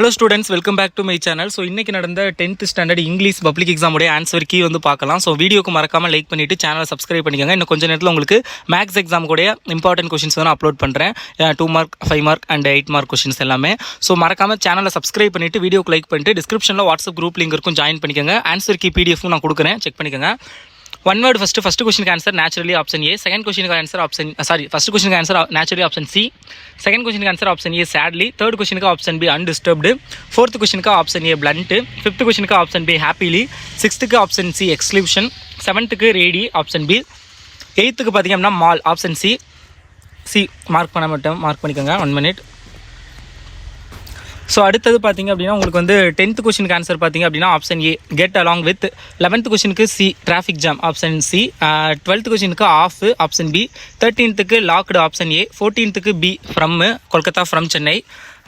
Hello students, welcome back to my channel. So இன்றைக்கி நடந்த 10th standard English public எக்ஸாமுடைய answer key வந்து பார்க்கலாம். ஸோ வீடியோக்கு மறக்காமல் லைக் பண்ணிவிட்டு சேனலை சப்ஸ்கிரைப் பண்ணிக்கோங்க. இன்னும் கொஞ்சம் நேரத்தில் உங்களுக்கு மேக்ஸ் எக்ஸாமுடைய இம்பார்ட்டன்ட் கொஷின்ஸ் வந்து அப்லோட் பண்ணுறேன். 2 mark 5 mark and 8 mark questions எல்லாமே. ஸோ மறக்காமல் சேனலை சப்ஸ்கிரைப் பண்ணிவிட்டு வீடியோக்கு லைக் பண்ணிட்டு டிஸ்கிரிப்ஷனில் வாட்ஸ்அப் குரூப் லிங்க் இருக்கும், ஜாயின் பண்ணிக்கோங்க. ஆன்சர் கீ பிடிஎஃப் நான் கொடுக்குறேன், செக் பண்ணிக்கோங்க. One word first question answer naturally option A. Second question answer first question answer naturally option C. Second question answer option A sadly. Third question option B undisturbed. Fourth question option A blunt. Fifth question option B happily. Sixth option C exclusion. Seventh ready option B. Eighth பாத்தீங்கன்னா mall option C mark பண்ண மாட்டோம், mark பண்ணிக்கோங்க. 1 minute. So அடுத்தது பார்த்திங்க அப்படின்னா உங்களுக்கு வந்து 10th கொஷினுக்கு ஆன்சர் பார்த்திங்க அப்படின்னா option A get along with. 11th கொஷினுக்கு C traffic jam option C. 12th கொஷினுக்கு off option B. 13th locked option A. 14th B from Kolkata from Chennai.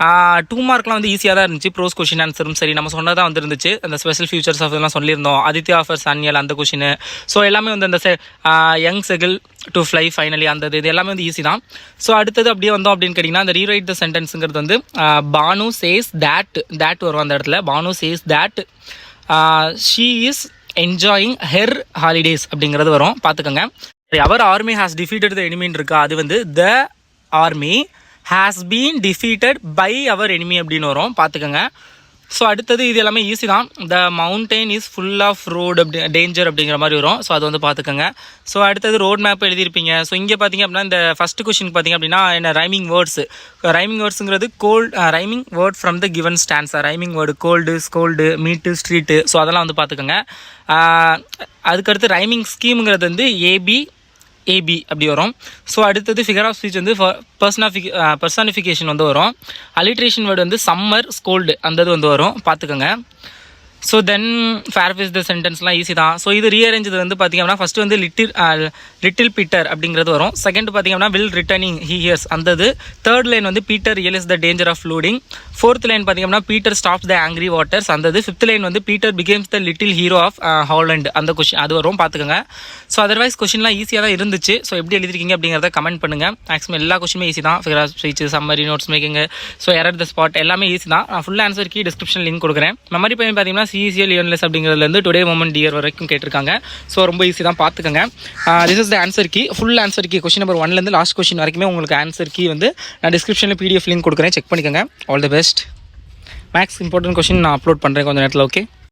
2 மார்க்லாம் வந்து ஈஸியாக தான் இருந்துச்சு. ப்ரோஸ் கொஷின் ஆன்சரும் சரி நம்ம சொன்னதாக வந்து இருந்துச்சு. அந்த ஸ்பெஷல் ஃபியூச்சர்ஸ் ஆஃப் இதெல்லாம் சொல்லியிருந்தோம். ஆதித்யா ஆஃபர்ஸ் அன்னியல் அந்த கொஷின். ஸோ எல்லாமே வந்து அந்த யங் செகில் டு ஃப்ளை ஃபைனலி அந்த இது எல்லாமே வந்து ஈஸி தான். ஸோ அடுத்தது அப்படியே வந்தோம் அப்படின்னு கேட்டிங்கன்னா அந்த ரீரைட் த சென்டென்ஸுங்கிறது வந்து பானு சேஸ் தேட் வரும் அந்த இடத்துல. Banu says that she is enjoying her holidays அப்படிங்கிறது வரும், பார்த்துக்கோங்க. அவர் ஆர்மி ஹாஸ் டிஃபீட்டட் த எனிமின்னு இருக்கா, அது வந்து the army has been defeated by our enemy அப்படின்னு வரும், பார்த்துக்கோங்க. ஸோ அடுத்தது இது எல்லாமே ஈஸி தான். த mountain is full off road danger அப்படிங்கிற மாதிரி வரும். ஸோ அது வந்து பார்த்துக்கோங்க. ஸோ அடுத்தது ரோட் மேப் எழுதியிருப்பீங்க. ஸோ இங்கே பார்த்தீங்க அப்படின்னா இந்த ஃபஸ்ட்டு கொஷின் பார்த்தீங்க அப்படின்னா என்ன ரைமிங் வேர்ட்ஸுங்கிறது rhyming word from the given stanza. Rhyming word cold, scold, meet, street. So அதெல்லாம் வந்து பார்த்துக்கோங்க. அதுக்கடுத்து ரைமிங் ஸ்கீமுங்கிறது வந்து ஏபி அப்படி வரும். ஸோ அடுத்தது ஃபிகர் ஆஃப் ஸ்பீச் வந்து பர்சானிஃபிகேஷன் வந்து வரும். அலிட்ரேஷன் வேர்டு வந்து சம்மர், ஸ்கோல்டு அந்த இது வந்து வரும், பார்த்துக்கோங்க. ஸோ தென் ஃபேர்ஃபேஸ் த சென்டென்ஸ்லாம் ஈஸி தான். ஸோ இது ரீஅரேஞ்சது வந்து பார்த்திங்க அப்படின்னா ஃபஸ்ட்டு வந்து லிட்டில் பீட்டர் அப்படிங்கிறது வரும். செகண்ட் பார்த்திங்க அப்படின்னா வில் ரிட்டர்னிங் ஹி ஹியர்ஸ் அந்த இது. தேர்ட் லைன் வந்து Peter realize the danger of loading. Fourth line பார்த்திங்க அப்படின்னா Peter stops the angry waters அந்த இது. ஃபிஃப்த் லைன் வந்து Peter becomes the little hero of Holland அந்த கொஷின் அது வரும், பார்த்துக்கோங்க. ஸோ அதர்வைஸ் கொஷின்லாம் ஈஸியாக தான் இருந்துச்சு. ஸோ எப்படி எழுதிருக்கீங்க அப்படிங்கிறத கமெண்ட் பண்ணுங்கள். மேக்ஸிமம் எல்லா கொஷினுமே ஈஸி தான். Figure of speech, summary, notes making, so error the spot எல்லாமே ஈஸி தான். நான் full answer key description link கொடுக்குறேன். மெமரி பையன் பார்த்தீங்கன்னா சிஇசிஎல் லியோன்லெஸ் அப்படிங்கிறதுலேருந்து டுடே மொமெண்ட் டியர் வரைக்கும் கேட்டிருக்காங்க. ஸோ ரொம்ப ஈஸி தான், பார்த்துக்கோங்க. This is the answer key, full answer key. Question number 1லேருந்து லாஸ்ட் கொஸ்டின் வரைக்குமே உங்களுக்கு ஆன்சர் கீ வந்து நான் டிஸ்கிரிப்ஷனில் பிடிஎஃப் லிங்க் கொடுக்குறேன், செக் பண்ணிக்கோங்க. All the best. Maths important question நான் அப்லோட் பண்ணுறேன் கொஞ்சம் நேரத்தில். ஓகே.